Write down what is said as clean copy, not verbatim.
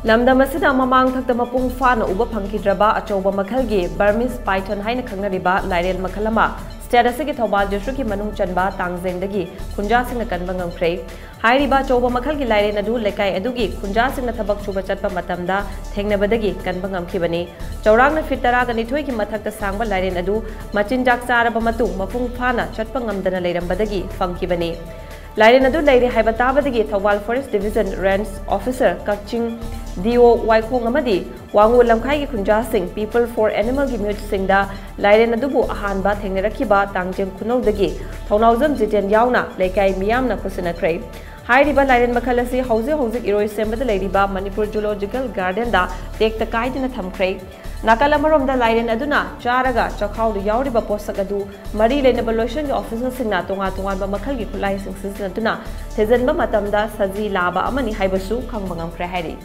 ꯂꯝꯗꯝ ꯑꯁꯤꯗ ꯃꯃꯥꯡ ꯊꯛꯇ ꯃꯄꯨꯡ ꯐꯥꯅ ꯎꯕ ꯐꯪꯈꯤꯗ꯭ꯔꯕ ꯑꯆꯧꯕ ꯃꯈꯜꯒꯤ ꯕꯔꯃꯤꯁ ꯄꯥꯏꯊꯟ ꯍꯥꯏꯅ ꯈꯪꯅꯔꯤꯕ ꯂꯥꯏꯔꯦꯟ ꯃꯈꯜ ꯑꯃ ꯁ꯭ꯇꯦꯠ ꯑꯁꯤꯒꯤ ꯊꯧꯕꯥꯜ ꯗꯤꯁꯇ꯭ꯔꯤꯛꯀꯤ ꯃꯅꯨꯡ ꯆꯟꯕ ꯇꯥꯡꯖꯦꯡꯗꯒꯤ ꯈꯨꯟꯖꯥꯁꯤꯡꯅ ꯀꯟꯕ ꯉꯝꯈ꯭ꯔꯦ꯫ ꯍꯥꯏꯔꯤꯕ ꯑꯆꯧꯕ ꯃꯈꯜꯒꯤ ꯂꯥꯏꯔꯦꯟ ꯑꯗꯨ ꯂꯩꯀꯥꯏ ꯑꯗꯨꯒꯤ ꯈꯨꯟꯖꯥꯁꯤꯡꯅ ꯊꯕꯛ ꯁꯨꯕ ꯆꯠꯄ ꯃꯇꯝꯗ ꯊꯦꯡꯅꯕꯗꯒꯤ ꯀꯟꯕ ꯉꯝꯈꯤꯕꯅꯤ꯫ ꯆꯥꯎꯔꯥꯛꯅ ꯐꯤꯠ 12ꯒꯤ ꯃꯊꯛꯇ ꯁꯥꯡꯕ ꯂꯥꯏꯔꯦꯟ ꯑꯗꯨ ꯃꯆꯤꯟꯖꯥꯛ ꯆꯥꯔꯕ ꯃꯇꯨꯡ ꯃꯄꯨꯡ ꯐꯥꯅ ꯆꯠꯄ ꯉꯝꯗꯅ ꯂꯩꯔꯝꯕꯗꯒꯤ ꯐꯪꯈꯤꯕꯅꯤ꯫ ꯂꯥꯏꯔꯦꯟ ꯑꯗꯨ ꯂꯩꯔꯦ ꯍꯥꯏꯕ ꯇꯥꯕꯗꯒꯤ Thoubal forest division range officer Kakching DO Waikhong ꯑꯃꯗꯤ ꯋꯥꯡꯉꯨ ꯂꯝꯈꯥꯏꯒꯤ ꯈꯨꯟꯖꯥꯁꯤꯡ ꯄꯤꯄꯜ ꯐꯣꯔ ꯑꯦꯅꯤꯃꯦꯜꯒꯤ ꯃꯤꯍꯨꯠꯁꯤꯡꯗ ꯂꯥꯏꯔꯦꯟ ꯑꯗꯨꯕꯨ ꯑꯍꯥꯟꯕ ꯊꯦꯡꯅꯔꯛꯈꯤꯕ ꯇꯥꯡꯖꯦꯡ ꯈꯨꯅꯧꯗꯒꯤ ꯊꯧꯅꯥꯎꯖꯝ ꯖꯤꯇꯦꯟ ꯌꯥꯎꯅ ꯂꯩꯀꯥꯏ ꯃꯤꯌꯥꯝꯅ ꯈꯨꯠꯁꯤꯟꯅꯈ꯭ꯔꯦ꯫ ꯍꯥꯏꯔꯤꯕ ꯂꯥꯏꯔꯦꯟ ꯃꯈꯜ ꯑꯁꯤ ꯍꯧꯖꯤꯛ ꯏꯔꯣꯏꯁꯦꯝꯕꯗ ꯂꯩꯔꯤꯕ ꯃꯅꯤꯄꯨꯔ ꯖꯨꯂꯣꯖꯤꯀꯦꯜ ꯒꯥꯔꯗꯦꯟꯗ ꯇꯦꯛꯇ ꯀꯥꯏꯗꯅ ꯊꯝꯈ꯭ꯔꯦ꯫ ꯅꯥꯀꯜ ꯑꯃꯔꯣꯝꯗ ꯂꯥꯏꯔꯦꯟ ꯑꯗꯨꯅ ꯆꯥꯔꯒ ꯆꯈꯥꯎꯗ ꯌꯥꯎꯔꯤꯕ ꯄꯣꯠꯁꯛ ꯑꯗꯨ ꯃꯔꯤ ꯂꯩꯅꯕ ꯂꯣꯏꯁꯪꯒꯤ ꯑꯣꯐꯤꯁꯔꯁꯤꯡꯅ ꯇꯣꯉꯥꯟꯕ ꯃꯈꯜꯒꯤ ꯈꯨꯠꯂꯥꯏꯁꯤꯡ ꯁꯤꯖꯤꯟꯅꯗꯨꯅ ꯊꯤꯖꯤꯟꯕ ꯃꯇꯝꯗ ꯁꯖꯤ ꯂꯥꯕ ꯑꯃꯅꯤ ꯍꯥꯏꯕꯁꯨ ꯈꯪꯕ ꯉꯝꯈ꯭ꯔꯦ ꯍꯥꯏꯔꯤ꯫